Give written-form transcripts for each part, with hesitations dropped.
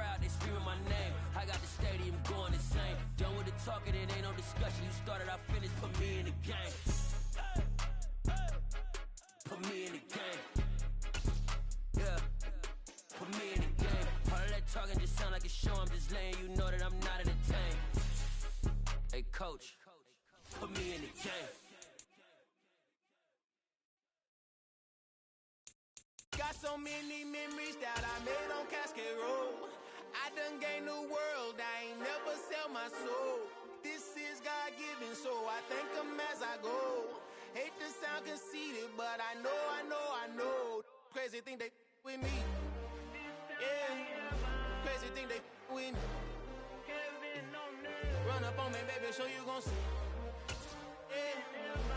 crowd, they screaming my name. I got the stadium going insane. Done with the talking, it ain't no discussion. You started, I finished, put me in the game. Put me in the game. Yeah, put me in the game. All of that talking just sound like a show. I'm just letting you know that I'm not entertained. Hey, coach, put me in the game. Got so many memories that I made on Cascade Road. I done gained the world, I ain't never sell my soul. This is God-given, so I thank him as I go. Hate to sound conceited, but I know. Crazy think they with me. Yeah, crazy think they with me. Run up on me, baby, so you gon' see. Yeah,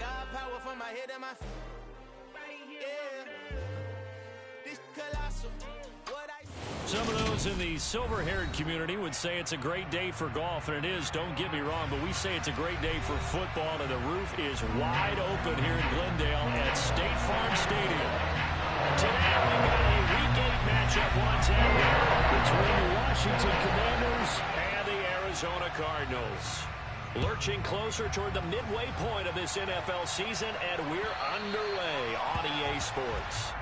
God power from my head and my feet. Yeah. Some of those in the silver-haired community would say it's a great day for golf, and it is, don't get me wrong, but we say it's a great day for football, and the roof is wide open here in Glendale at State Farm Stadium. Today we've got a Week 8 matchup on tap here between the Washington Commanders and the Arizona Cardinals. Lurching closer toward the midway point of this NFL season, and we're underway on EA Sports.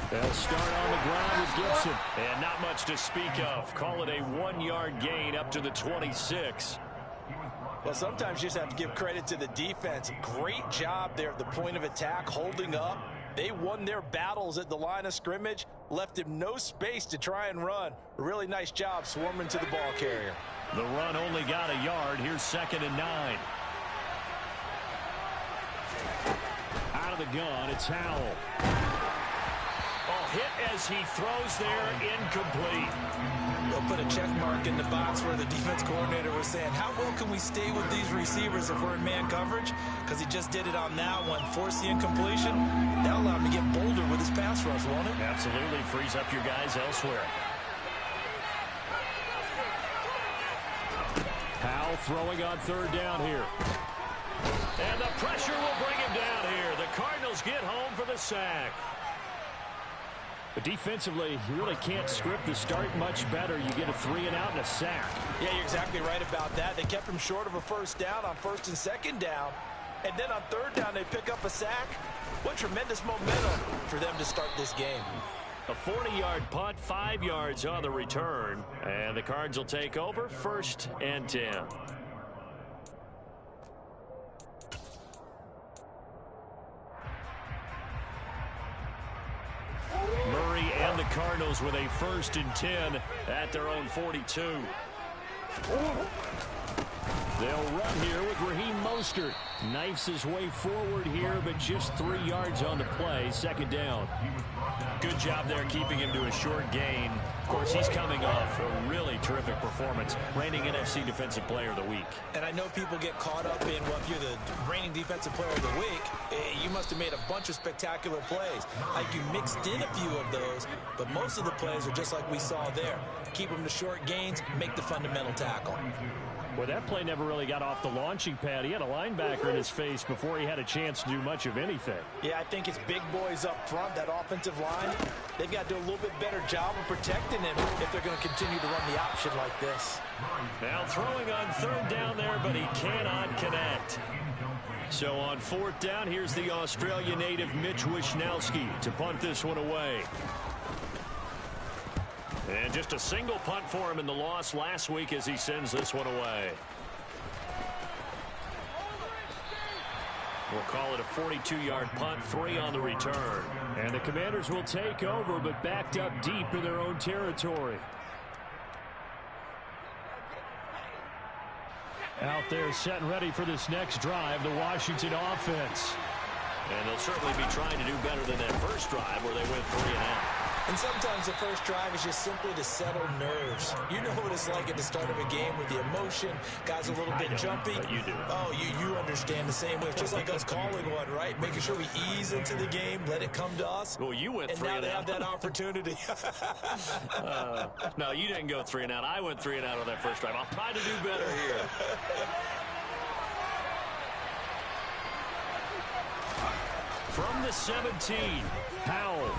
They'll start on the ground with Gibson. And not much to speak of. Call it a 1-yard gain up to the 26. Well, sometimes you just have to give credit to the defense. Great job there at the point of attack, holding up. They won their battles at the line of scrimmage, left him no space to try and run. A really nice job swarming to the ball carrier. The run only got a yard. Here's 2nd and 9. Out of the gun, it's Howell. Hit as he throws there, incomplete. They'll put a check mark in the box where the defense coordinator was saying, how well can we stay with these receivers if we're in man coverage? Because he just did it on that one. Force the incompletion. That'll allow him to get bolder with his pass rush, won't it? Absolutely. Frees up your guys elsewhere. Howell throwing on 3rd down here. And the pressure will bring him down here. The Cardinals get home for the sack. But defensively, you really can't script the start much better. You get a 3-and-out and a sack. Yeah, you're exactly right about that. They kept him short of a 1st down on 1st and 2nd down. And then on 3rd down, they pick up a sack. What tremendous momentum for them to start this game. A 40-yard punt, 5 yards on the return. And the Cards will take over 1st and 10. Murray and the Cardinals with a 1st and 10 at their own 42. They'll run here with Raheem Mostert. Knifes his way forward here, but just 3 yards on the play. 2nd down. Good job there keeping him to a short gain. Of course, he's coming off a really terrific performance. Reigning NFC Defensive Player of the Week. And I know people get caught up in, well, if you're the reigning Defensive Player of the Week, you must have made a bunch of spectacular plays. Like you mixed in a few of those, but most of the plays are just like we saw there. Keep them to short gains, make the fundamental tackle. Well, that play never really got off the launching pad. He had a linebacker in his face before he had a chance to do much of anything. Yeah, I think it's big boys up front, that offensive line. They've got to do a little bit better job of protecting him if they're going to continue to run the option like this. Now throwing on 3rd down there, but he cannot connect. So on 4th down, here's the Australia native Mitch Wishnowsky to punt this one away. And just a single punt for him in the loss last week as he sends this one away. We'll call it a 42-yard punt, 3 on the return. And the Commanders will take over, but backed up deep in their own territory. Out there set and ready for this next drive, the Washington offense. And they'll certainly be trying to do better than that first drive where they went 3-and-out. And sometimes the first drive is just simply to settle nerves. You know what it's like at the start of a game with the emotion, guys a little bit jumpy. You do. Oh, you understand the same way. It's just like us calling one, right? Making sure we ease into the game, let it come to us. Well, you went and 3 now and they out. have that opportunity. No, you didn't go 3 and out. I went 3 and out on that first drive. I'll try to do better here. From the 17, Howell.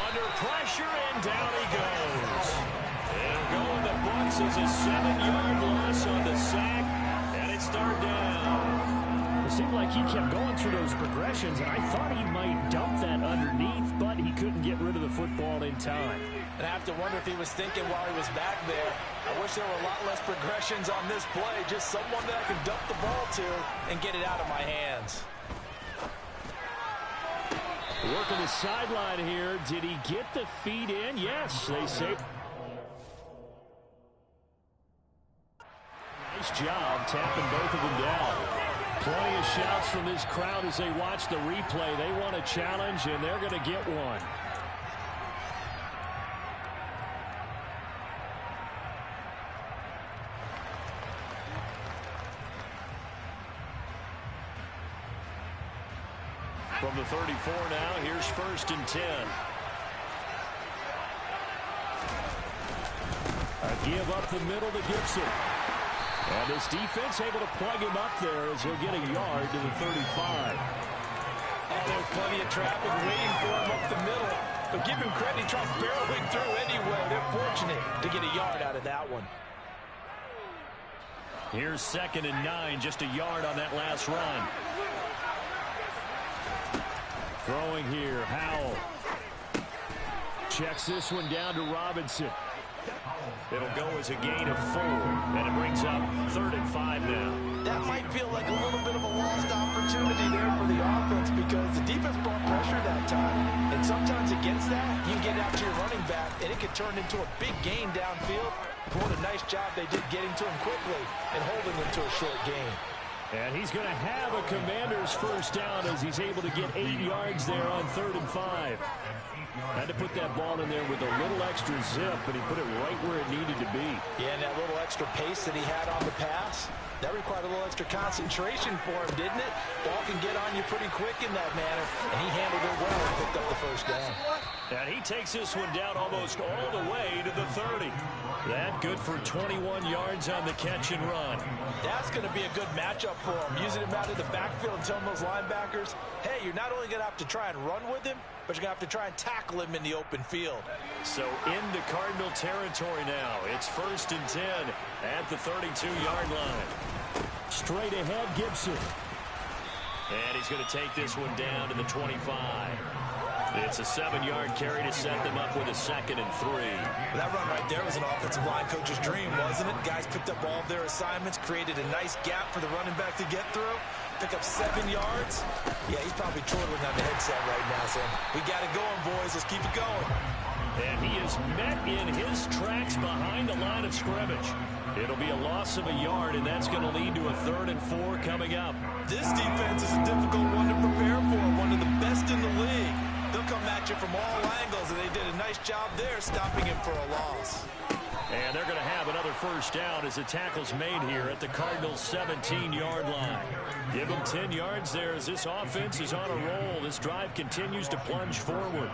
Under pressure, and down he goes. It'll go in the books as a 7-yard loss on the sack, and it's 3rd down. It seemed like he kept going through those progressions, and I thought he might dump that underneath, but he couldn't get rid of the football in time. And I have to wonder if he was thinking while he was back there, I wish there were a lot less progressions on this play, just someone that I can dump the ball to and get it out of my hands. Working the sideline here. Did he get the feet in? Yes, they say. Nice job tapping both of them down. Plenty of shouts from this crowd as they watch the replay. They want a challenge, and they're going to get one. From the 34 now, here's 1st and 10. A give up the middle to Gibson. And this defense able to plug him up there as he'll get a yard to the 35. Oh, there's plenty of traffic waiting for him up the middle. But give him credit, he tried barreling through anyway. They're fortunate to get a yard out of that one. Here's 2nd and 9, just a yard on that last run. Throwing here, Howell. Checks this one down to Robinson. It'll go as a gain of 4, and it brings up 3rd and 5 now. That might feel like a little bit of a lost opportunity there for the offense because the defense brought pressure that time. And sometimes against that, you get out to your running back, and it could turn into a big gain downfield. What a nice job they did getting to him quickly and holding him to a short gain. And he's going to have a Commanders first down as he's able to get 8 yards there on 3rd and 5. Had to put that ball in there with a little extra zip, but he put it right where it needed to be. Yeah, and that little extra pace that he had on the pass, that required a little extra concentration for him, didn't it? Ball can get on you pretty quick in that manner, and he handled it well and picked up the first down. And he takes this one down almost all the way to the 30. That good for 21 yards on the catch and run. That's going to be a good matchup for him, using him out of the backfield and telling those linebackers, hey, you're not only going to have to try and run with him, but you're going to have to try and tackle him in the open field. So into Cardinal territory now. It's 1st and 10 at the 32-yard line. Straight ahead, Gibson. And he's going to take this one down to the 25. It's a 7-yard carry to set them up with a 2nd and 3. That run right there was an offensive line coach's dream, wasn't it? Guys picked up all of their assignments, created a nice gap for the running back to get through, pick up 7 yards. Yeah, he's probably chortling on the headset right now, saying, we got it going, boys. Let's keep it going. And he is met in his tracks behind the line of scrimmage. It'll be a loss of a yard, and that's going to lead to a 3rd and 4 coming up. This defense is a difficult one to prepare for, one of the best in the league. They'll come at you from all angles, and they did a nice job there stopping him for a loss. And they're going to have another first down as the tackle's made here at the Cardinals' 17-yard line. Give them 10 yards there as this offense is on a roll. This drive continues to plunge forward.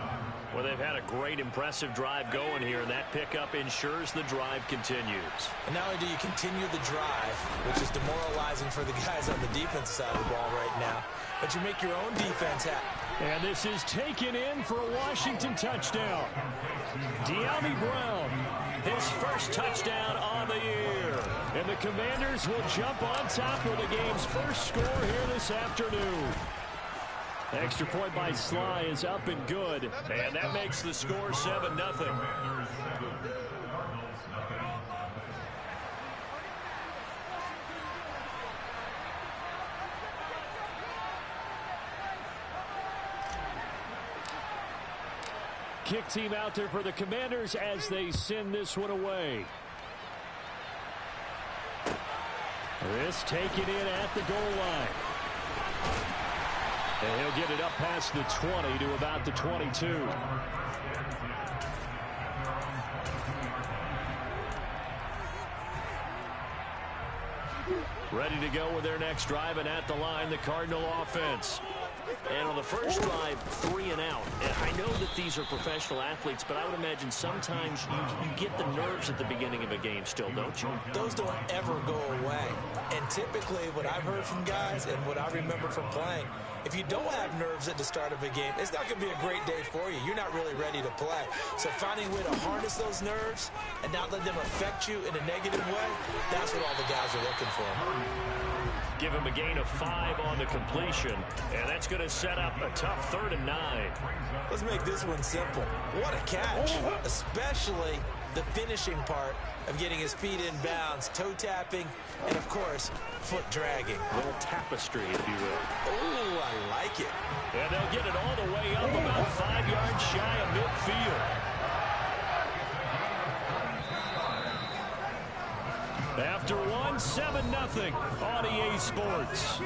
Well, they've had a great, impressive drive going here, and that pickup ensures the drive continues. And not only do you continue the drive, which is demoralizing for the guys on the defensive side of the ball right now, but you make your own defense happen. And this is taken in for a Washington touchdown. De'Ami Brown, his first touchdown on the year. And the Commanders will jump on top with the game's first score here this afternoon. Extra point by Sly is up and good. And that makes the score 7-0. Kick team out there for the Commanders as they send this one away. This taken in at the goal line. And he'll get it up past the 20 to about the 22. Ready to go with their next drive, and at the line, the Cardinal offense. And on the first drive, 3 and out. And I know that these are professional athletes, but I would imagine sometimes you get the nerves at the beginning of a game still, don't you? Those don't ever go away. And typically what I've heard from guys and what I remember from playing, if you don't have nerves at the start of a game, it's not going to be a great day for you. You're not really ready to play. So finding a way to harness those nerves and not let them affect you in a negative way, that's what all the guys are looking for. Give him a gain of 5 on the completion, and that's going to set up a tough 3rd and 9. Let's make this one simple. What a catch, especially the finishing part of getting his feet in bounds, toe tapping, and of course, foot dragging. A little tapestry, if you will. Oh, I like it. And they'll get it all the way up about 5 yards shy of midfield. After 1, 7-0 on EA Sports.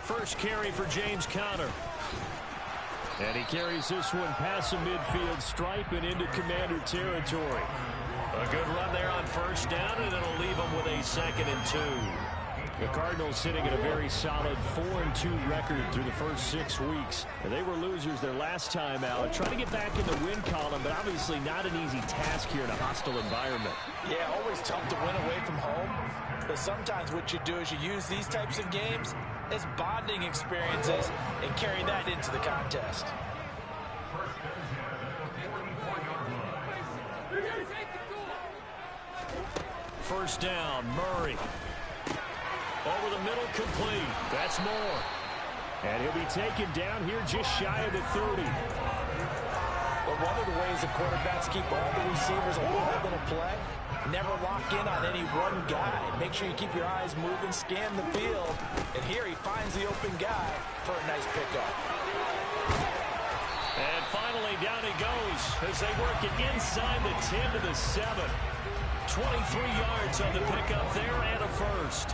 First carry for James Conner. And he carries this one past the midfield stripe and into Commander territory. A good run there on first down, and it'll leave them with a 2nd and 2. The Cardinals sitting at a very solid 4-2 record through the first 6 weeks. They were losers their last time out. Trying to get back in the win column, but obviously not an easy task here in a hostile environment. Yeah, always tough to win away from home. But sometimes what you do is you use these types of games as bonding experiences and carry that into the contest. First down, Murray. Over the middle, complete. That's Moore. And he'll be taken down here just shy of the 30. But one of the ways the quarterbacks keep all the receivers alive in a play, never lock in on any one guy. Make sure you keep your eyes moving, scan the field. And here he finds the open guy for a nice pickup. And finally, down he goes as they work it inside the 10 to the 7. 23 yards on the pickup there and a first.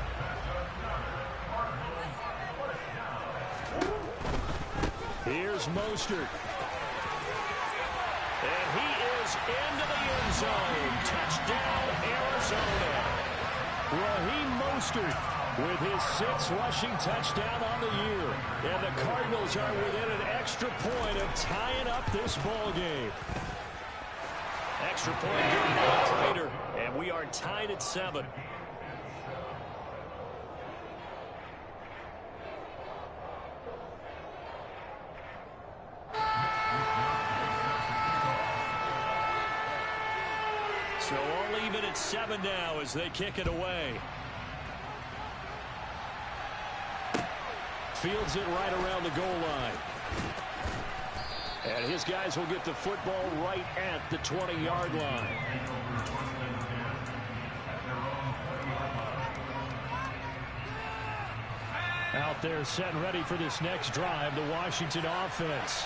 Here's Mostert. And he is into the end zone. Touchdown, Arizona. Raheem Mostert with his 6th rushing touchdown on the year. And the Cardinals are within an extra point of tying up this ball game. Extra point good by Prater, and we are tied at 7. So all even at 7 now as they kick it away. Fields it right around the goal line. And his guys will get the football right at the 20-yard line. Out there set and ready for this next drive, the Washington offense.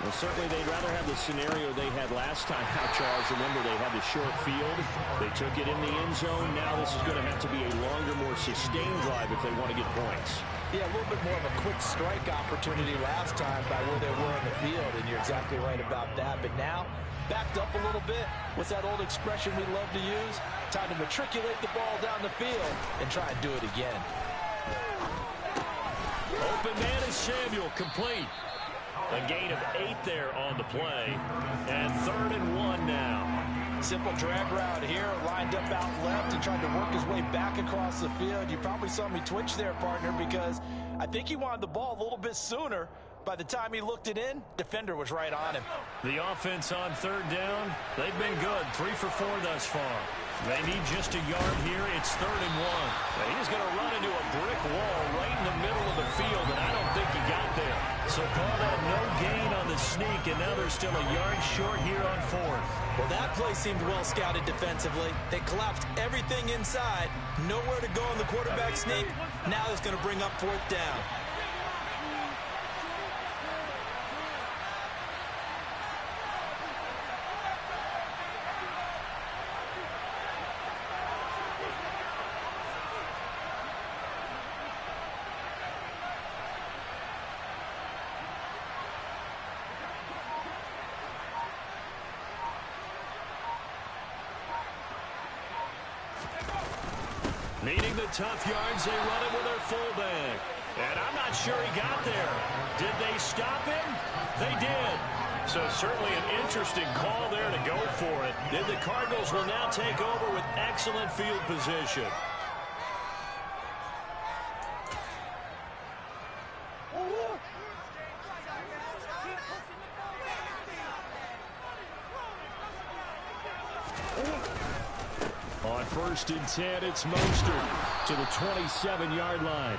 Well, certainly they'd rather have the scenario they had last time out, Charles. Remember, they had the short field. They took it in the end zone. Now this is going to have to be a longer, more sustained drive if they want to get points. Yeah, a little bit more of a quick strike opportunity last time by where they were on the field, and you're exactly right about that. But now, backed up a little bit. What's that old expression we love to use? Time to matriculate the ball down the field and try and do it again. Open man is Samuel, complete. A gain of 8 there on the play. And 3rd and 1 now. Simple drag route here, lined up out left and trying to work his way back across the field. You probably saw me twitch there, partner, because I think he wanted the ball a little bit sooner. By the time he looked it in, defender was right on him. The offense on 3rd down, they've been good. 3 for 4 thus far. They need just a yard here. It's 3rd and 1. He's going to run into a brick wall right in the middle of the field, and I don't think he got there. So call that no gain on the sneak, and now they're still a yard short here on 4th. Well, that play seemed well scouted defensively. They collapsed everything inside. Nowhere to go on the quarterback sneak. Now it's going to bring up 4th down. Needing the tough yards, they run it with their fullback. And I'm not sure he got there. Did they stop him? They did. So certainly an interesting call there to go for it. Then the Cardinals will now take over with excellent field position. On 1st and 10, it's Mostert to the 27-yard line.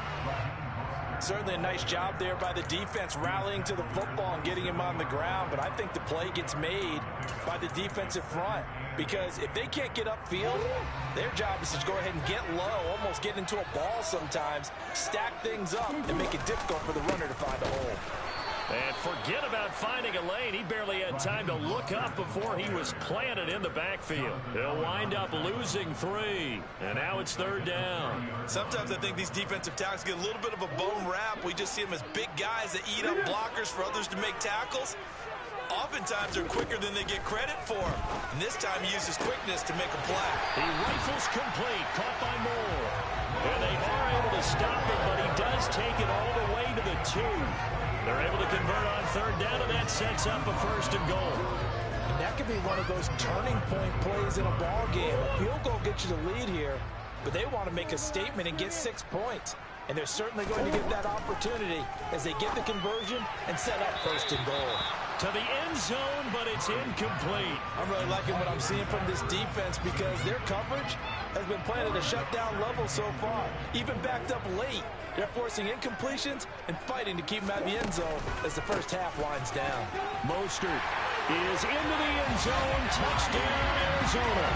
Certainly a nice job there by the defense rallying to the football and getting him on the ground, but I think the play gets made by the defensive front because if they can't get upfield, their job is to go ahead and get low, almost get into a ball sometimes, stack things up, and make it difficult for the runner to find a hole. And forget about finding a lane. He barely had time to look up before he was planted in the backfield. He'll wind up losing 3. And now it's 3rd down. Sometimes I think these defensive tackles get a little bit of a bum rap. We just see them as big guys that eat up blockers for others to make tackles. Oftentimes they're quicker than they get credit for. And this time he uses quickness to make a play. He rifles complete, caught by Moore. And they are able to stop him, but he does take it all the way to the 2. They're able to convert on 3rd down, and that sets up a 1st and goal. And that could be one of those turning point plays in a ball game. A field goal gets you the lead here, but they want to make a statement and get 6 points. And they're certainly going to get that opportunity as they get the conversion and set up 1st and goal. To the end zone, but it's incomplete. I'm really liking what I'm seeing from this defense because their coverage has been playing at a shutdown level so far. Even backed up late, they're forcing incompletions and fighting to keep them out of the end zone as the first half winds down. Mostert is into the end zone. Touchdown, Arizona.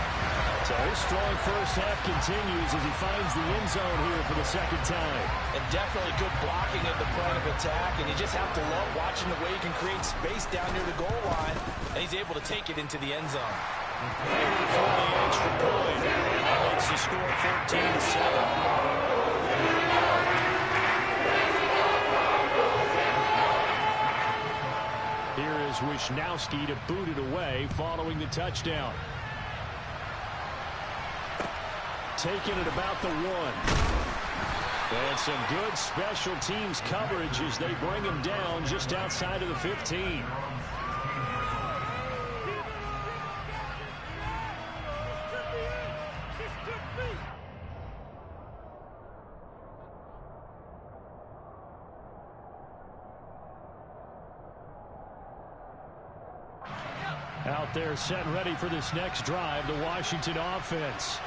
So his strong first half continues as he finds the end zone here for the 2nd time. And definitely good blocking at the point of attack, and you just have to love watching the way he can create space down near the goal line, and he's able to take it into the end zone. Able for the extra point, and that makes the score 14-7. Here is Wisnowski to boot it away following the touchdown. Taking it about the 1. And some good special teams coverage as they bring him down just outside of the 15. Out there set and ready for this next drive, the Washington offense.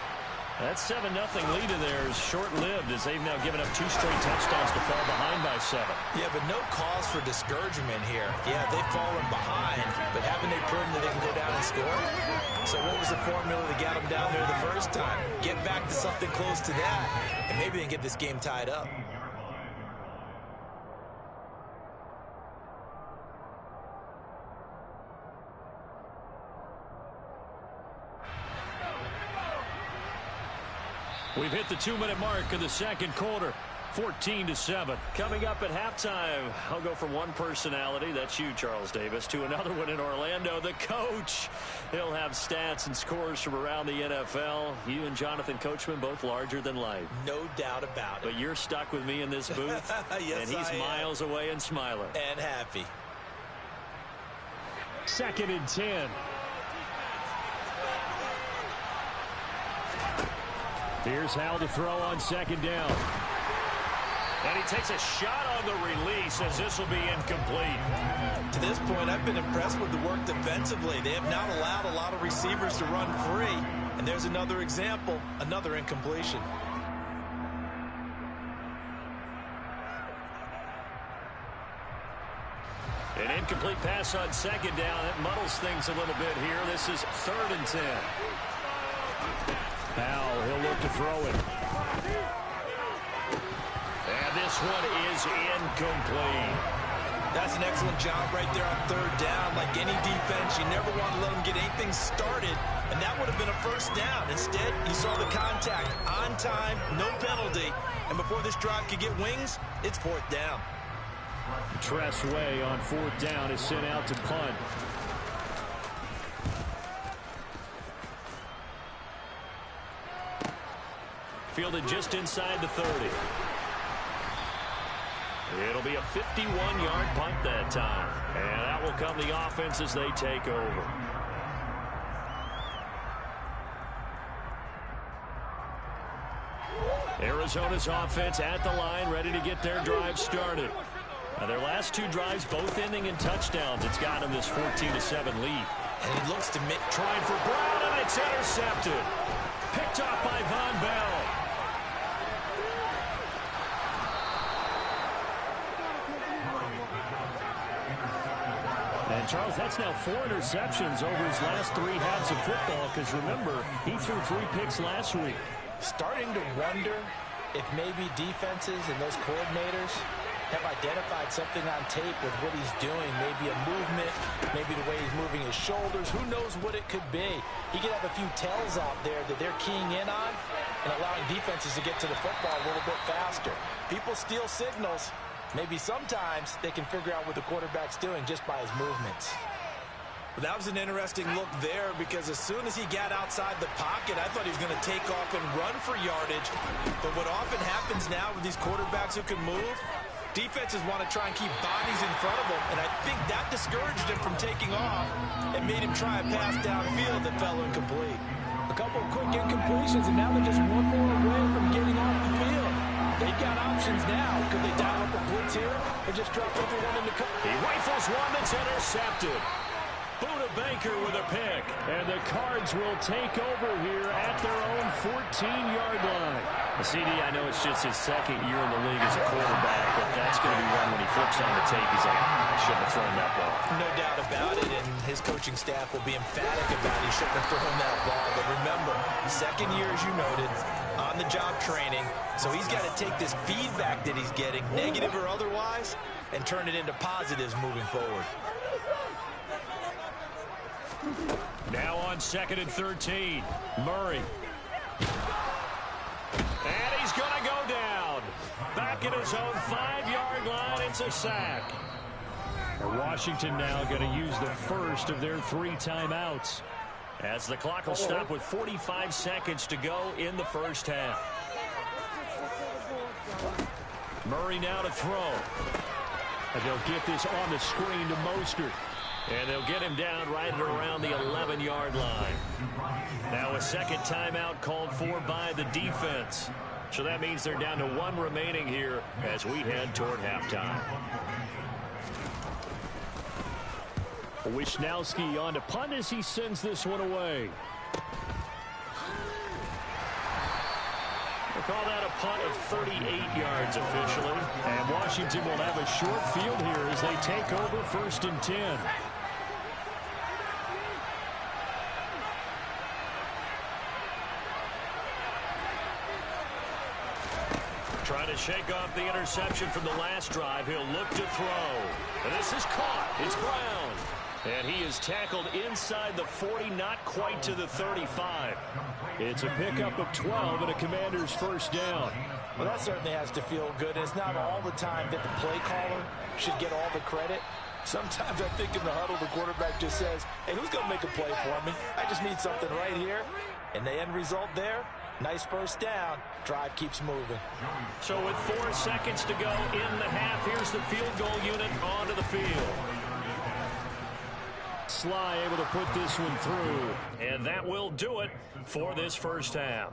That 7-0 lead of theirs short-lived as they've now given up 2 straight touchdowns to fall behind by 7. Yeah, but no cause for discouragement here. Yeah, they've fallen behind, but haven't they proven that they can go down and score? So what was the formula that got them down there the first time? Get back to something close to that, and maybe they can get this game tied up. We've hit the 2-minute mark of the 2nd quarter. 14-7. Coming up at halftime, I'll go from one personality, that's you, Charles Davis, to another one in Orlando, the coach. He'll have stats and scores from around the NFL. You and Jonathan Coachman, both larger than life. No doubt about it. But you're stuck with me in this booth, yes, and he's miles away and smiling. And happy. 2nd and 10. Here's Howell to throw on 2nd down. And he takes a shot on the release as this will be incomplete. To this point, I've been impressed with the work defensively. They have not allowed a lot of receivers to run free. And there's another example, another incompletion. An incomplete pass on 2nd down. It muddles things a little bit here. This is 3rd and 10. Howell, he'll look to throw it. And this one is incomplete. That's an excellent job right there on 3rd down. Like any defense, you never want to let them get anything started, and that would have been a 1st down. Instead, you saw the contact on time, no penalty, and before this drive could get wings, it's 4th down. Tress Way on 4th down is sent out to punt. fielded just inside the 30. It'll be a 51-yard punt that time. And that will come the offense as they take over. Arizona's offense at the line, ready to get their drive started. Now their last two drives both ending in touchdowns. It's got them this 14-7 lead. And he looks to make... Trying for Brown, and it's intercepted. Picked off by Von Bell. And, Charles, that's now 4 interceptions over his last 3 halves of football, because, remember, he threw 3 picks last week. Starting to wonder if maybe defenses and those coordinators have identified something on tape with what he's doing. Maybe a movement, maybe the way he's moving his shoulders. Who knows what it could be? He could have a few tells out there that they're keying in on and allowing defenses to get to the football a little bit faster. People steal signals. Maybe sometimes they can figure out what the quarterback's doing just by his movements. Well, that was an interesting look there, because as soon as he got outside the pocket, I thought he was going to take off and run for yardage. But what often happens now with these quarterbacks who can move, defenses want to try and keep bodies in front of them, and I think that discouraged him from taking off and made him try a pass downfield that fell incomplete. A couple of quick incompletions, and now they're just one more away from getting off the field. They've got options now. Could they dial up a blitz here or just drop everyone in the cover? He rifles one that's intercepted. Buda Baker with a pick. And the Cards will take over here at their own 14-yard line. The CD, I know it's just his second year in the league as a quarterback, but that's going to be one when he flips on the tape. He's like, I shouldn't have thrown that ball. No doubt about it, and his coaching staff will be emphatic about he shouldn't have thrown that ball. But remember, second year, as you noted, on-the-job training, so he's got to take this feedback that he's getting, negative or otherwise, and turn it into positives moving forward. Now on 2nd and 13, Murray. And he's going to go down. Back at his own 5-yard line, it's a sack. And Washington now going to use the first of their 3 timeouts, as the clock will stop with 45 seconds to go in the first half. Murray now to throw. And they'll get this on the screen to Mostert. And they'll get him down right at around the 11-yard line. Now a second timeout called for by the defense. So that means they're down to 1 remaining here as we head toward halftime. Wisnowski on to punt as he sends this one away. We'll call that a punt of 38 yards officially. And Washington will have a short field here as they take over 1st and 10. Trying to shake off the interception from the last drive. He'll look to throw. And this is caught. It's Brown. And he is tackled inside the 40, not quite to the 35. It's a pickup of 12 and a Commander's first down. Well, that certainly has to feel good. It's not all the time that the play caller should get all the credit. Sometimes I think in the huddle, the quarterback just says, hey, who's going to make a play for me? I just need something right here. And the end result there, nice first down. Drive keeps moving. So with 4 seconds to go in the half, here's the field goal unit onto the field. Sly able to put this one through. And that will do it for this first half.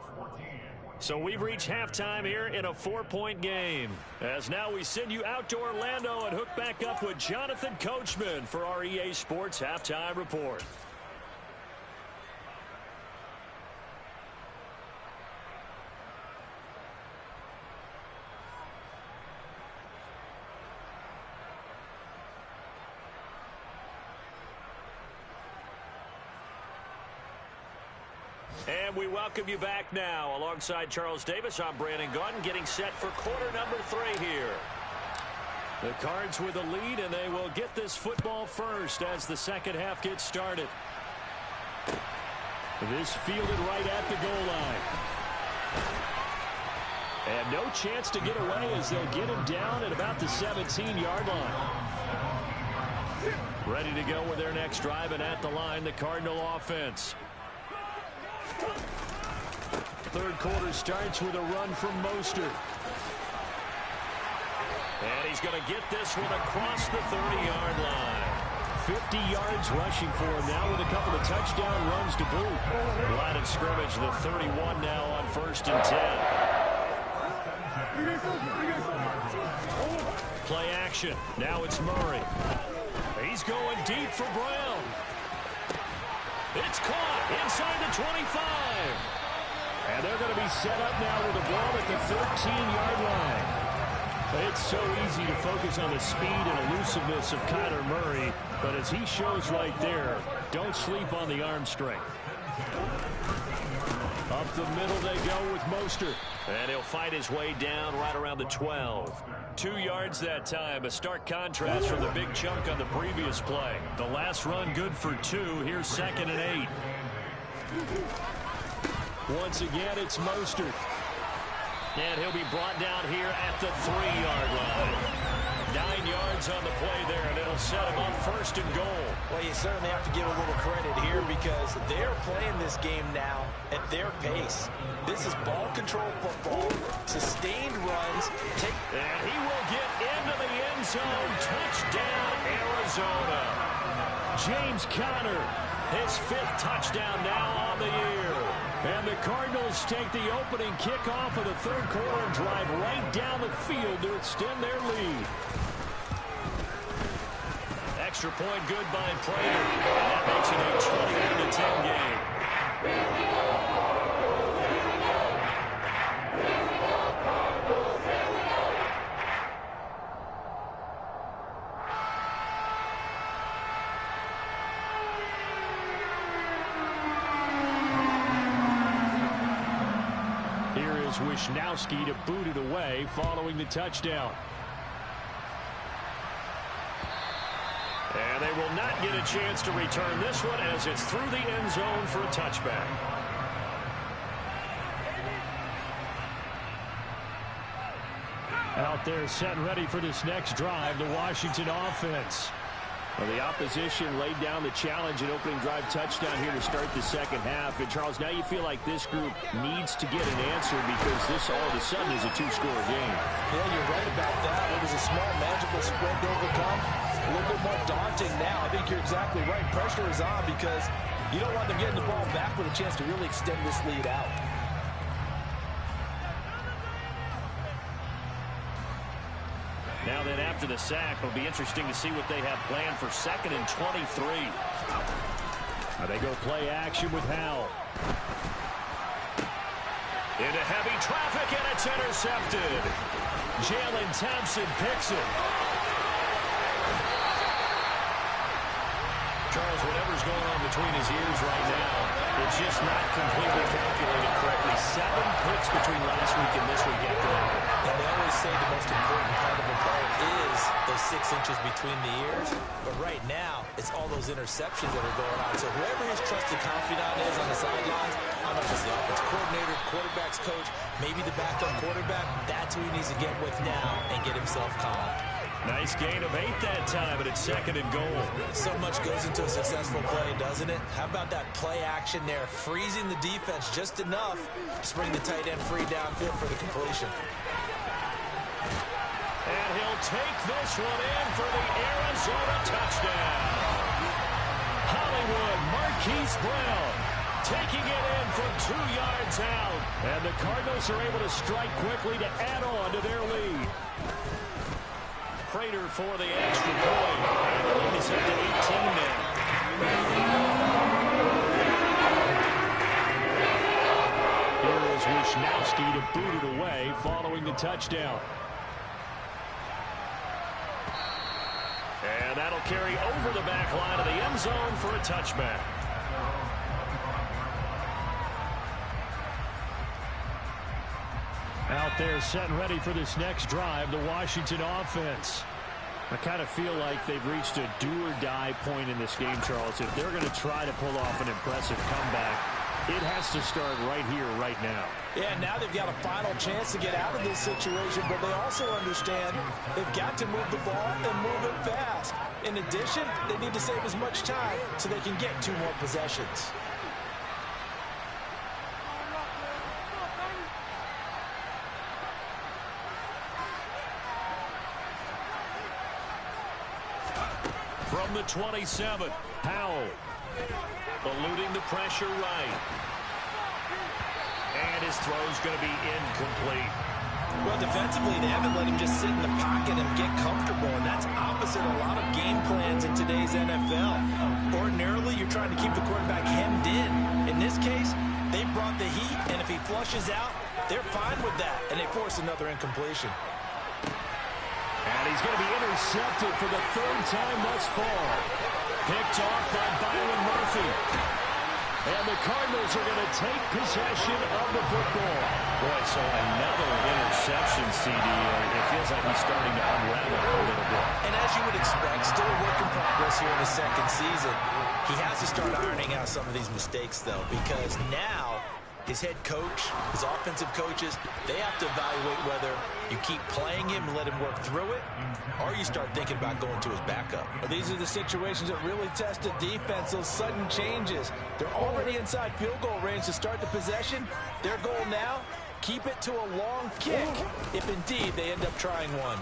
So we've reached halftime here in a 4-point game. As now we send you out to Orlando and hook back up with Jonathan Coachman for our EA Sports Halftime Report. And we welcome you back now. Alongside Charles Davis, I'm Brandon Gaudin, getting set for quarter number 3 here. The Cards with a lead, and they will get this football first as the second half gets started. This fielded right at the goal line. And no chance to get away as they'll get him down at about the 17-yard line. Ready to go with their next drive, and at the line, the Cardinal offense. third quarter starts with a run from Mostert. And he's going to get this one across the 30-yard line. 50 yards rushing for him now with a couple of touchdown runs to boot. Line of scrimmage, the 31 now on 1st and 10. Play action. Now it's Murray. He's going deep for Brown. It's caught inside the 25. And they're going to be set up now with a ball at the 13-yard line. It's so easy to focus on the speed and elusiveness of Kyler Murray, but as he shows right there, don't sleep on the arm strength. Up the middle they go with Mostert. And he'll fight his way down right around the 12. 2 yards that time, a stark contrast from the big chunk on the previous play. The last run good for 2. Here's 2nd and 8. Once again, it's Mostert. And he'll be brought down here at the 3-yard line. 9 yards on the play there, and it'll set him up 1st and goal. Well, you certainly have to give a little credit here because they're playing this game now at their pace. This is ball control football, sustained runs. And he will get into the end zone. Touchdown, Arizona. James Conner, his 5th touchdown now on the year. And the Cardinals take the opening kickoff of the third quarter and drive right down the field to extend their lead. Extra point good by Prater. And that makes it a 21-10 game. Wishnowsky to boot it away following the touchdown. And they will not get a chance to return this one as it's through the end zone for a touchback. Out there set and ready for this next drive, the Washington offense. Well, the opposition laid down the challenge and opening drive touchdown here to start the second half. And, Charles, now you feel like this group needs to get an answer because this all of a sudden is a 2-score game. Yeah, you're right about that. It was a small magical spread to overcome. A little bit more daunting now. I think you're exactly right. Pressure is on because you don't want them getting the ball back with a chance to really extend this lead out. Now then, after the sack, it'll be interesting to see what they have planned for 2nd and 23. Now they go play action with Howell. Into heavy traffic, and it's intercepted. Jalen Thompson picks it. Charles, whatever's going on between his ears right now, it's just not completely calculated correctly. 7 picks between last week and this week after that. And they always say the most important part of a play is those 6 inches between the ears. But right now, it's all those interceptions that are going on. So whoever his trusted confidant is on the sidelines, I don't know if it's the offensive coordinator, quarterback's coach, maybe the backup quarterback, that's who he needs to get with now and get himself calm. Nice gain of 8 that time, but it's 2nd and goal. So much goes into a successful play, doesn't it? How about that play action there, freezing the defense just enough to bring the tight end free downfield for the completion. And he'll take this one in for the Arizona touchdown. Hollywood Marquise Brown taking it in from 2 yards out. And the Cardinals are able to strike quickly to add on to their lead. Prater for the extra point. And the lead is up to 18 now. Here is Wishnowsky to boot it away following the touchdown. And that'll carry over the back line of the end zone for a touchback. Out there set and ready for this next drive, the Washington offense. I kind of feel like they've reached a do-or-die point in this game, Charles. If they're going to try to pull off an impressive comeback, it has to start right here, right now. Yeah, now they've got a final chance to get out of this situation, but they also understand they've got to move the ball and move it fast. In addition, they need to save as much time so they can get 2 more possessions. the 27. Howell eluding the pressure right. And his throw's going to be incomplete. Well, defensively, they haven't let him just sit in the pocket and get comfortable, and that's opposite a lot of game plans in today's NFL. Ordinarily, you're trying to keep the quarterback hemmed in. In this case, they brought the heat, and if he flushes out, they're fine with that, and they force another incompletion. And he's going to be intercepted for the third time thus far. Picked off by Byron Murphy. And the Cardinals are going to take possession of the football. Boy, so another interception, CD. It feels like he's starting to unravel a little bit. And as you would expect, still a work in progress here in his second season. He has to start ironing out some of these mistakes, though, because now his head coach, his offensive coaches, they have to evaluate whether you keep playing him and let him work through it, or you start thinking about going to his backup. Well, these are the situations that really test the defense, those sudden changes. They're already inside field goal range to start the possession. Their goal now, keep it to a long kick, if indeed they end up trying one.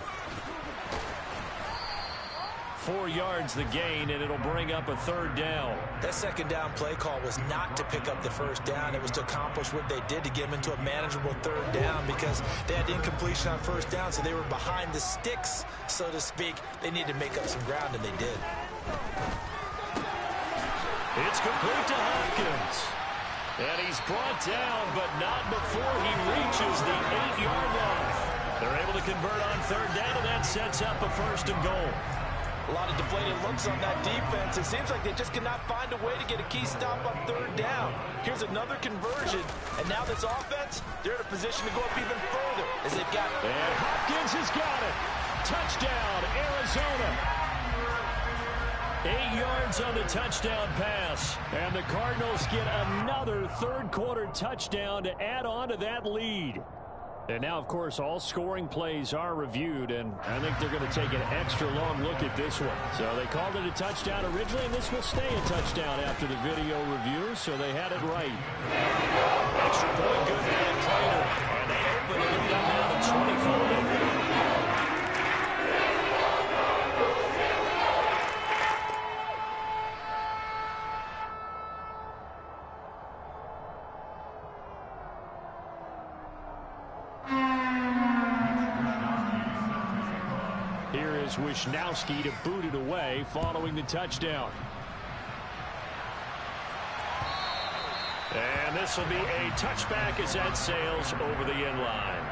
4 yards the gain, and it'll bring up a third down. That second down play call was not to pick up the first down. It was to accomplish what they did to get them into a manageable third down because they had incompletion on first down, so they were behind the sticks, so to speak. They needed to make up some ground, and they did. It's complete to Hopkins. And he's brought down, but not before he reaches the 8-yard line. They're able to convert on third down, and that sets up a first and goal. A lot of deflated looks on that defense. It seems like they just cannot find a way to get a key stop on third down. Here's another conversion, and now this offense, they're in a position to go up even further as they've got. And Hopkins has got it. Touchdown, Arizona. 8 yards on the touchdown pass. And the Cardinals get another third-quarter touchdown to add on to that lead. And now, of course, all scoring plays are reviewed, and I think they're going to take an extra long look at this one. So they called it a touchdown originally, and this will stay a touchdown after the video review, so they had it right. Extra point good by Prater, and they open the lead up now to 25. Wishnowsky to boot it away following the touchdown. And this will be a touchback as that sails over the end line.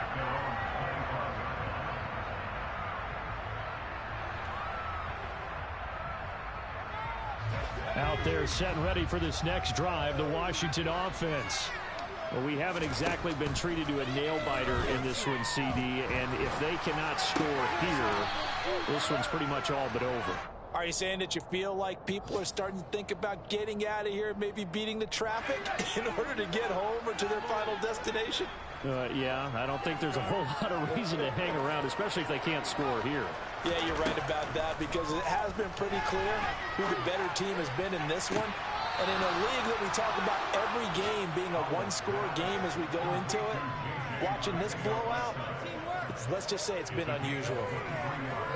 Out there set and ready for this next drive, the Washington offense. Well, we haven't exactly been treated to a nail-biter in this one, CD, and if they cannot score here, this one's pretty much all but over. Are you saying that you feel like people are starting to think about getting out of here, maybe beating the traffic in order to get home or to their final destination? Yeah, I don't think there's a whole lot of reason to hang around, especially if they can't score here. Yeah, you're right about that because it has been pretty clear who the better team has been in this one. And in a league that we talk about every game being a one-score game as we go into it, watching this blowout, let's just say it's been unusual.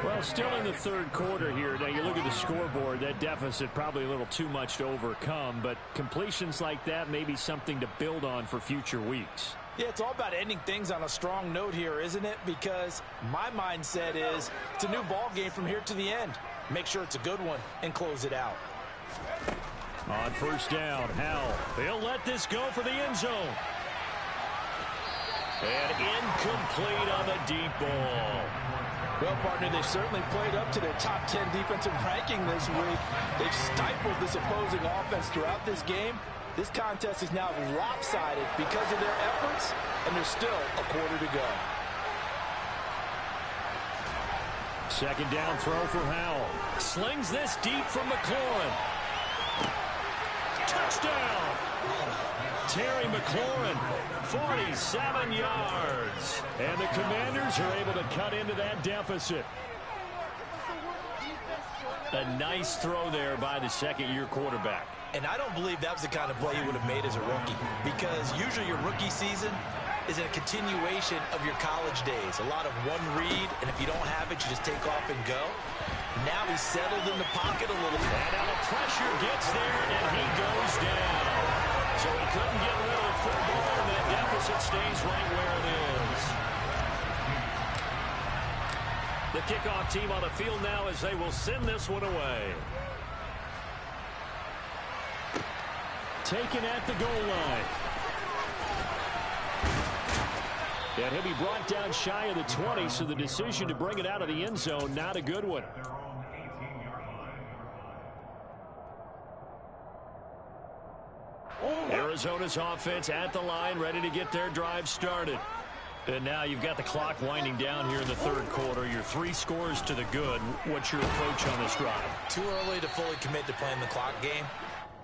Well, still in the third quarter here. Now, you look at the scoreboard, that deficit probably a little too much to overcome, but completions like that may be something to build on for future weeks. Yeah, it's all about ending things on a strong note here, isn't it? Because my mindset is it's a new ball game from here to the end. Make sure it's a good one and close it out. On first down, Howell. They'll let this go for the end zone. And incomplete on the deep ball. Well, partner, they've certainly played up to their top 10 defensive ranking this week. They've stifled this opposing offense throughout this game. This contest is now lopsided because of their efforts, and there's still a quarter to go. Second down throw for Howell. Slings this deep from McLaurin. Touchdown! Terry McLaurin, 47 yards. And the Commanders are able to cut into that deficit. A nice throw there by the second-year quarterback. And I don't believe that was the kind of play he would have made as a rookie, because usually your rookie season is a continuation of your college days. A lot of one read, and if you don't have it, you just take off and go. Now he's settled in the pocket a little bit. And now the pressure gets there, and he goes down. So he couldn't get rid of the football, and that deficit stays right where it is. The kickoff team on the field now as they will send this one away. Taken at the goal line. And he'll be brought down shy of the 20, so the decision to bring it out of the end zone, not a good one. Arizona's offense at the line, ready to get their drive started. And now you've got the clock winding down here in the third quarter. Your 3 scores to the good. What's your approach on this drive? Too early to fully commit to playing the clock game.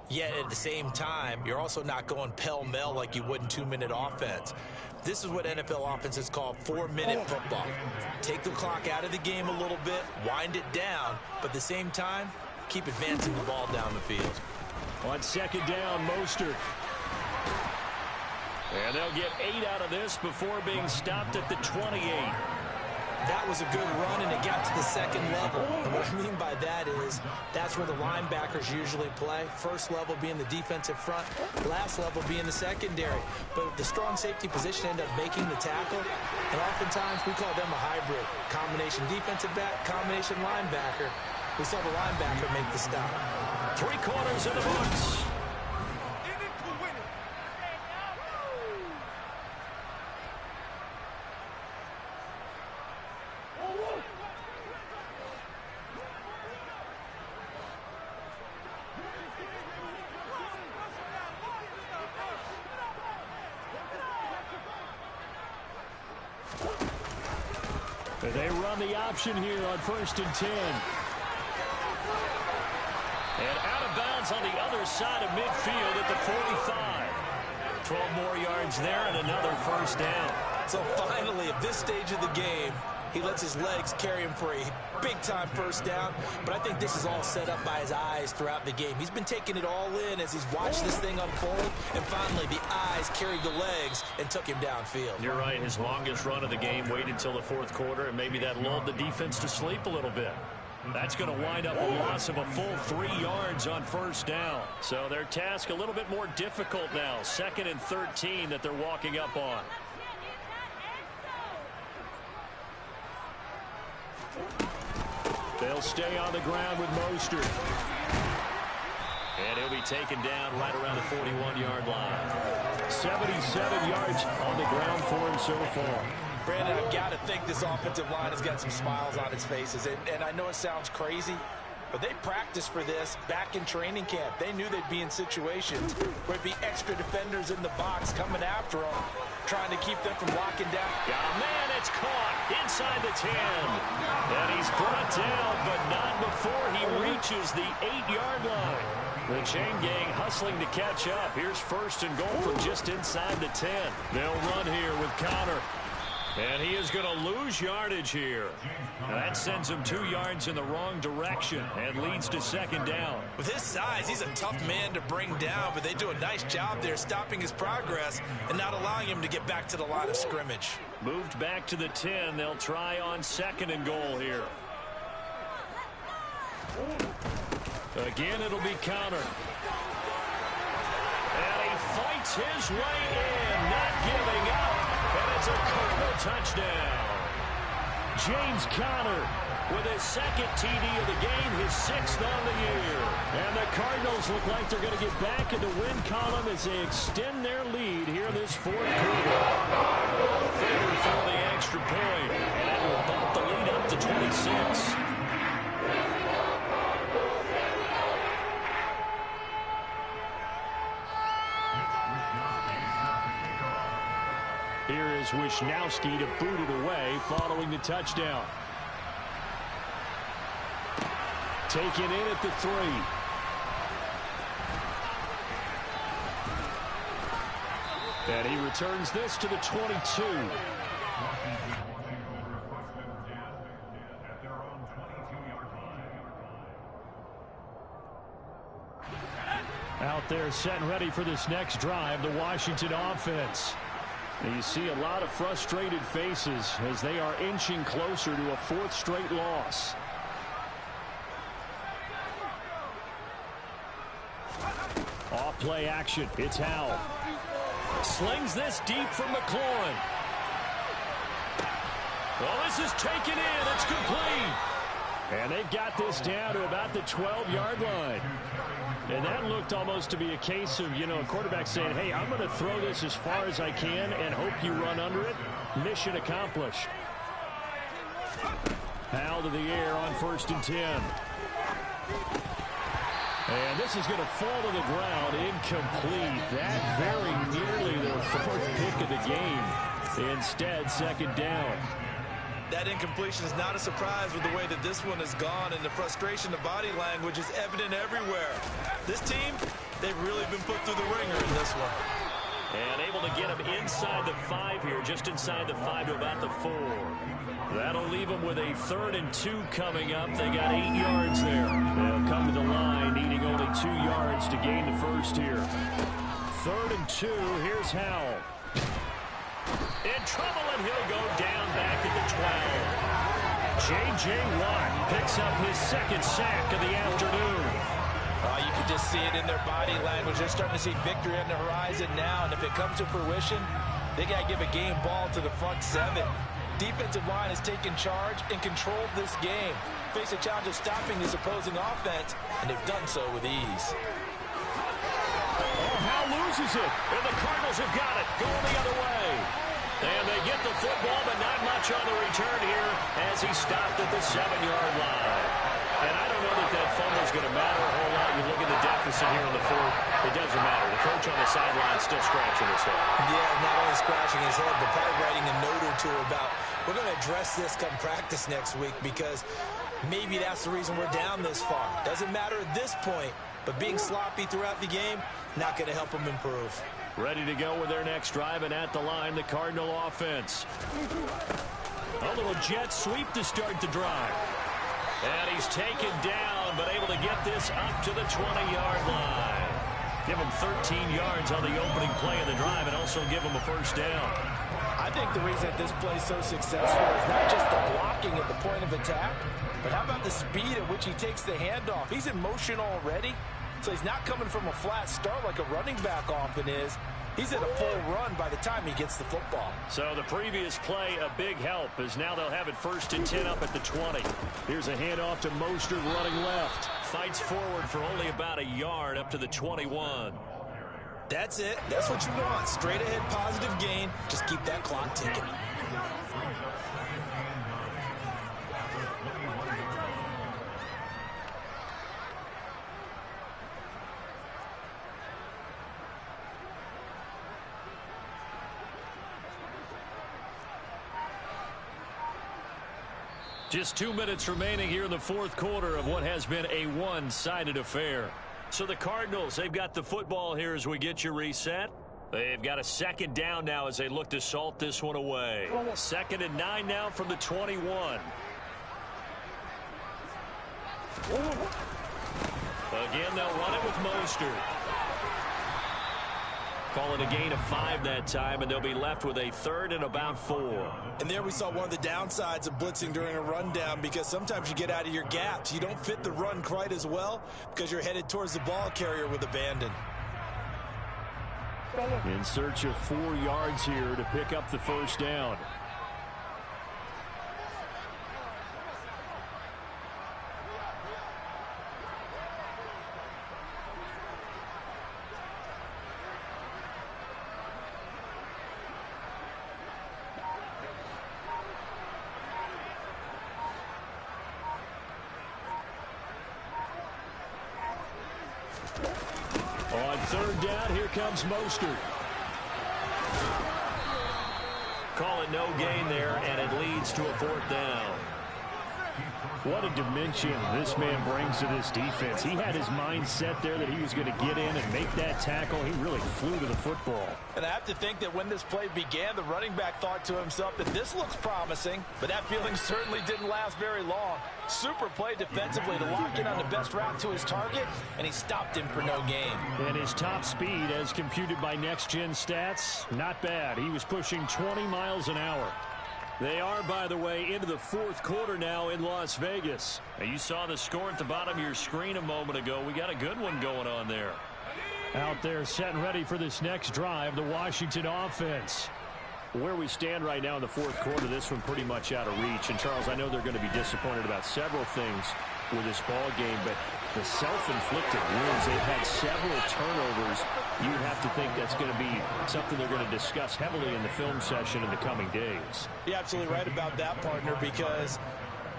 Yet at the same time, you're also not going pell-mell like you would in 2-minute offense. This is what NFL offenses call 4-minute football. Take the clock out of the game a little bit, wind it down, but at the same time, keep advancing the ball down the field. On second down, Mostert. And they'll get 8 out of this before being stopped at the 28. That was a good run, and it got to the second level. And what I mean by that is that's where the linebackers usually play. First level being the defensive front, last level being the secondary. But the strong safety position ended up making the tackle, and oftentimes we call them a hybrid. Combination defensive back, combination linebacker. We saw the linebacker make the stop. 3 quarters in the books. They run the option here on 1st and 10. And out of bounds on the other side of midfield at the 45. 12 more yards there and another first down. So finally, at this stage of the game, he lets his legs carry him for a big-time first down. But I think this is all set up by his eyes throughout the game. He's been taking it all in as he's watched this thing unfold. And finally, the eyes carried the legs and took him downfield. You're right. His longest run of the game waited until the 4th quarter, and maybe that lulled the defense to sleep a little bit. That's going to wind up a loss of a full 3 yards on first down. So their task a little bit more difficult now. 2nd and 13 that they're walking up on. They'll stay on the ground with Mostert. And he'll be taken down right around the 41-yard line. 77 yards on the ground for him so far. Brandon, I've got to think this offensive line has got some smiles on its faces. And I know it sounds crazy, but they practiced for this back in training camp. They knew they'd be in situations where it'd be extra defenders in the box coming after them, trying to keep them from locking down. Oh, man, it's caught inside the 10. And he's brought down, but not before he reaches the 8-yard line. The chain gang hustling to catch up. Here's 1st and goal from just inside the 10. They'll run here with Connor. And he is going to lose yardage here. Now that sends him 2 yards in the wrong direction and leads to 2nd down. With his size, he's a tough man to bring down, but they do a nice job there stopping his progress and not allowing him to get back to the line of scrimmage. Moved back to the 10. They'll try on 2nd and goal here. Again, it'll be Connor. And he fights his way in, not giving up. And it's a Cardinal touchdown. James Conner with his 2nd TD of the game, his 6th on the year. And the Cardinals look like they're going to get back in the win column as they extend their lead here this 4th quarter. Favored for the extra point, and that will bump the lead up to 26. Here is Wisnowski to boot it away following the touchdown. Taken in at the 3. And he returns this to the 22. Out there set and ready for this next drive, the Washington offense. And you see a lot of frustrated faces as they are inching closer to a 4th straight loss. Off play action. It's Howell. Slings this deep from McLaurin. Well, this is taken in. It's complete. And they've got this down to about the 12-yard line. And that looked almost to be a case of, a quarterback saying, hey, I'm going to throw this as far as I can and hope you run under it. Mission accomplished. Howell to the air on 1st and 10. And this is going to fall to the ground, incomplete. That very nearly their 4th pick of the game. Instead, 2nd down. That incompletion is not a surprise with the way that this one has gone, and the frustration, the body language is evident everywhere. This team, they've really been put through the ringer in this one. And able to get him inside the 5 here, just inside the 5 to about the 4. That'll leave them with a 3rd and 2 coming up. They got 8 yards there. They'll come to the line, needing only 2 yards to gain the first here. 3rd and 2, here's Howell. In trouble, and he'll go down back at the 12. J.J. Watt picks up his 2nd sack of the afternoon. You can just see it in their body language. They're starting to see victory on the horizon now, and if it comes to fruition, they got to give a game ball to the front 7. Defensive line has taken charge and controlled this game. Face a challenge of stopping this opposing offense, and they've done so with ease. Oh, Howell loses it, and the Cardinals have got it, going the other way. And they get the football, but not much on the return here as he stopped at the 7-yard line. And I don't know that fumble's going to matter a whole lot. You look at the deficit here in the 4th, it doesn't matter. The coach on the sideline still scratching his head. Yeah, not only scratching his head, but probably writing a note or two about, we're going to address this come practice next week, because maybe that's the reason we're down this far. Doesn't matter at this point, but being sloppy throughout the game, not going to help them improve. Ready to go with their next drive, and at the line, the Cardinal offense. A little jet sweep to start the drive. And he's taken down, but able to get this up to the 20-yard line. Give him 13 yards on the opening play of the drive, and also give him a 1st down. I think the reason that this play is so successful is not just the blocking at the point of attack, but how about the speed at which he takes the handoff? He's in motion already, so he's not coming from a flat start like a running back often is. He's at a full run by the time he gets the football. So the previous play, a big help, as now they'll have it 1st and 10 up at the 20. Here's a handoff to Mostert running left. Fights forward for only about a yard up to the 21. That's it. That's what you want. Straight ahead positive gain. Just keep that clock ticking. Just 2 minutes remaining here in the 4th quarter of what has been a one-sided affair. So the Cardinals, they've got the football here as we get you reset. They've got a 2nd down now as they look to salt this one away. 2nd and 9 now from the 21. Again, they'll run it with Mostert. Call it a gain of 5 that time, and they'll be left with a 3rd and about 4. And there we saw one of the downsides of blitzing during a rundown, because sometimes you get out of your gaps. You don't fit the run quite as well because you're headed towards the ball carrier with abandon. In search of 4 yards here to pick up the 1st down. On 3rd down, here comes Mostert. Call it no gain there, and it leads to a 4th down. What a dimension this man brings to this defense. He had his mind set there that he was going to get in and make that tackle. He really flew to the football. And I have to think that when this play began, the running back thought to himself that this looks promising, but that feeling certainly didn't last very long. Super play defensively to lock in on the best route to his target, and he stopped him for no gain. And his top speed, as computed by Next Gen Stats, not bad. He was pushing 20 miles an hour. They are, by the way, into the 4th quarter now in Las Vegas. Now, you saw the score at the bottom of your screen a moment ago. We got a good one going on there. Out there set and ready for this next drive, the Washington offense. Where we stand right now in the fourth quarter, this one pretty much out of reach. And, Charles, I know they're going to be disappointed about several things with this ball game, but the self-inflicted wounds, they've had several turnovers. You have to think that's going to be something they're going to discuss heavily in the film session in the coming days. You're absolutely right about that, partner, because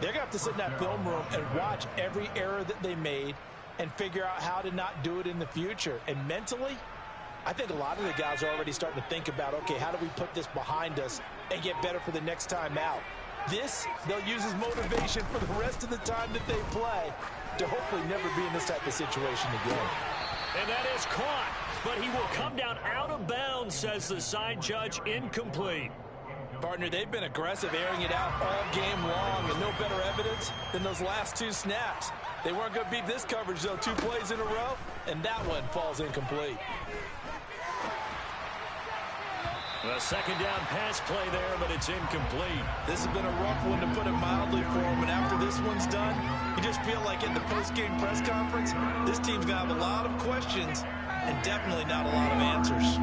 they're going to have to sit in that film room and watch every error that they made and figure out how to not do it in the future. And mentally, I think a lot of the guys are already starting to think about, okay, how do we put this behind us and get better for the next time out? This, they'll use as motivation for the rest of the time that they play to hopefully never be in this type of situation again. And that is caught, but he will come down out of bounds, says the side judge, incomplete. Partner, they've been aggressive, airing it out all game long, and no better evidence than those last two snaps. They weren't going to beat this coverage, though, 2 plays in a row, and that one falls incomplete. A second down pass play there, but it's incomplete. This has been a rough one, to put it mildly, for him. And after this one's done, you just feel like in the post-game press conference, this team's going to have a lot of questions and definitely not a lot of answers.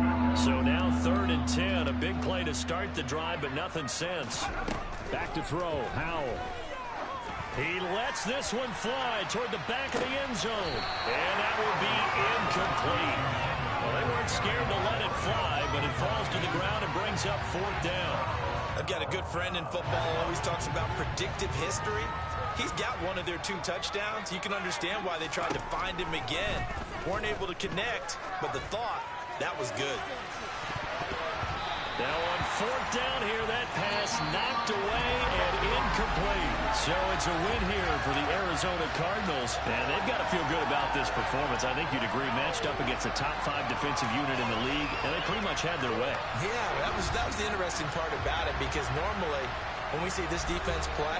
So now 3rd and 10, a big play to start the drive, but nothing since. Back to throw, Howell. He lets this one fly toward the back of the end zone, and that will be incomplete. Well, they weren't scared to let it fly, but it falls to the ground and brings up 4th down. I've got a good friend in football who always talks about predictive history. He's got one of their 2 touchdowns. You can understand why they tried to find him again. Weren't able to connect, but the thought, that was good. Now on 4th down here, that pass knocked away and incomplete. So it's a win here for the Arizona Cardinals. And they've got to feel good about this performance. I think you'd agree, matched up against a top 5 defensive unit in the league, and they pretty much had their way. Yeah, that was the interesting part about it, because normally when we see this defense play,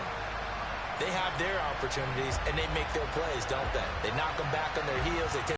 they have their opportunities and they make their plays, don't they? They knock them back on their heels. They take